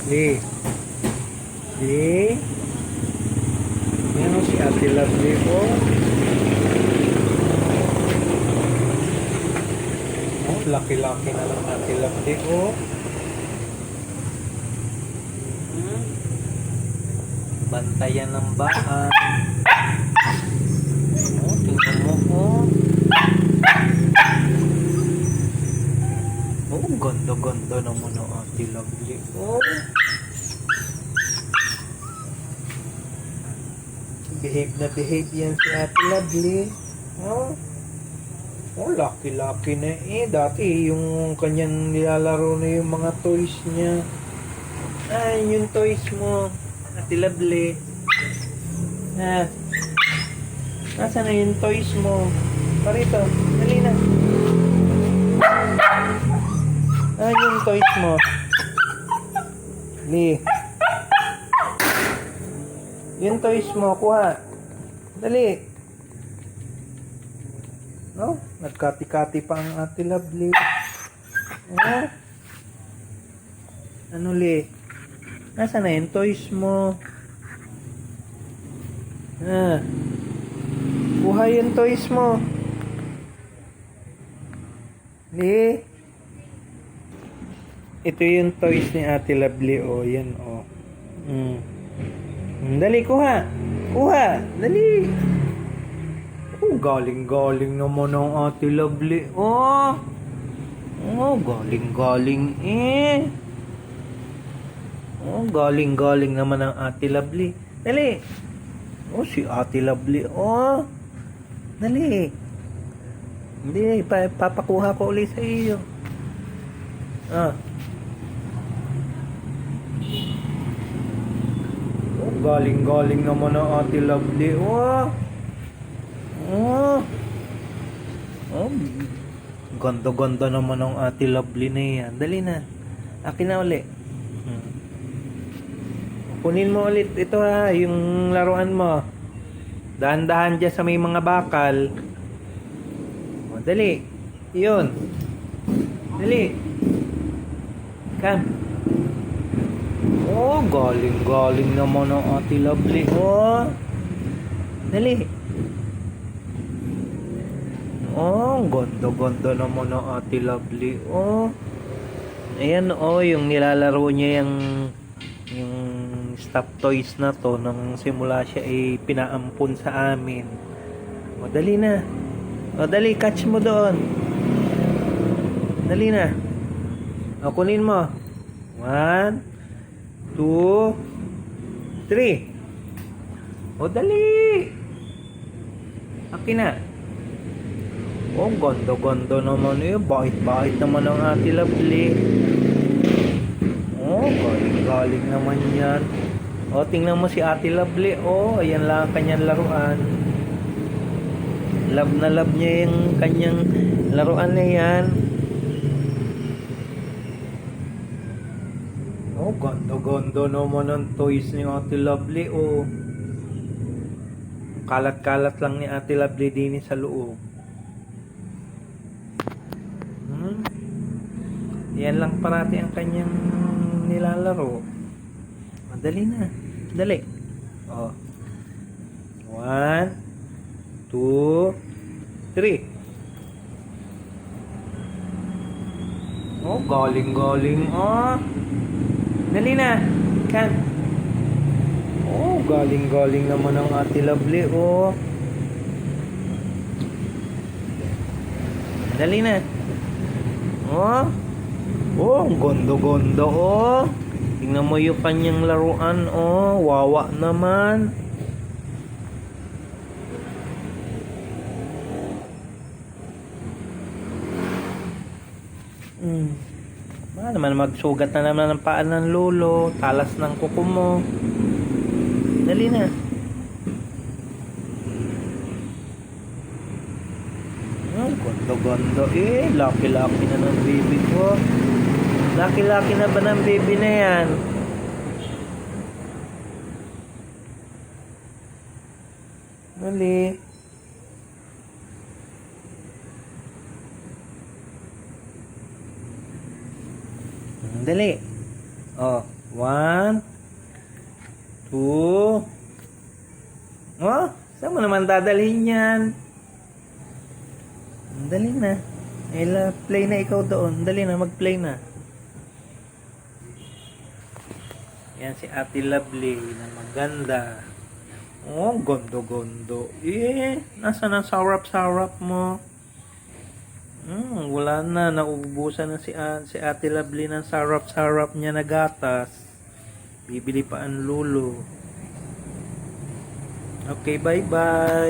Lee. Lee. Yan o si Ate Lovely po. Oh, laki-laki na lang Ate Lovely po. Bantayan ng baan. Oh, tingnan mo po. Oh, ganda-ganda naman ang Ate Lovely. Oh. Behave na behave yan si Ate Lovely. Oh. Oh, laki-laki na eh. Dati yung kanyang nilalaro na yung mga toys niya. Ay, yung toys mo. Ate Lovely. Ah. Nasaan na yung toys mo? Parito, dali na. Ah, yung toys mo. Dali. Yung toys mo, kuha. Dali. No? Nagkati-kati pa ang Ate Lovely. Oh. Ano li? Nasaan na yung toys mo? Ah. Kuha yung toys mo. Li. Ito yung toys ni Ate Lovely. Oh, yan oh. Dali, kuha. Kuha. Dali. Oh, galing-galing naman ang Ate Lovely. Oh. Oh, galing-galing eh. Oh, galing-galing naman ang Ate Lovely. Dali. Oh, si Ate Lovely. Oh. Dali. Hindi, papakuha ko ulit sa iyo. Ah. Oh, galing-galing naman ang Ate Lovely. Oh. Oh. Oh. Ganda-ganda naman ang Ate Lovely na yan. Dali na. Akin na ulit. Kunin mo ulit ito ha, yung laruan mo. Dahan-dahan dyan sa may mga bakal. O, dali. Yun. Dali. Come. Oh, galing-galing naman ang Ate Lovely. Oh. Dali. Oh, ganda-ganda naman ang Ate Lovely. Oh. Ayan oh, yung nilalaro niya yung stuffed toys na to nang simula siya ay pinaampun sa amin. O dali na. O dali, catch mo doon. Dali na. O kunin mo. 1 2 3. O dali. Akin na. O ganda-ganda naman eh. Bait-bait naman ang Ate Lovely. Oh, galing-galing naman yan. Oh, tingnan mo si Ate Lovely. Oh, ayan lang ang kanyang laruan. Love na love niya yung kanyang laruan na yan. Oh, ganda-ganda naman ang toys ni Ate Lovely. Oh, kalat-kalat lang ni Ate Lovely din sa loob. Yan lang parati ang kanyang nilalaro. Madali na. Dali. Oh. 1 2 3. Oh, galing-galing. Oh. Dali na. Kan. Oh, galing-galing naman ang Ate Lovely. Oh. Dali na. Oh. Oh, ang gondo-gondo, oh. Tingnan mo yung kanyang laruan, oh. Wawa naman. Ba naman, magsugat na naman ng paan ng lolo. Talas ng kuko mo. Dali na. Oh, gondo-gondo, eh. Laki-laki na ng baby ko. Laki-laki na ba ng baby na yan? Dali. Dali. Oh. 1, 2. Oh, saan mo naman dadalhin yan? Dali na. Ella, play na ikaw doon. Dali na, mag-play na. Yan si Ate Lovely na maganda. Oh, gondo-gondo. Nasaan ang sarap-sarap mo? Wala na. Nauubusan na si Ate Lovely ng sarap-sarap niya na gatas. Bibili pa ang lulo. Okay, bye-bye.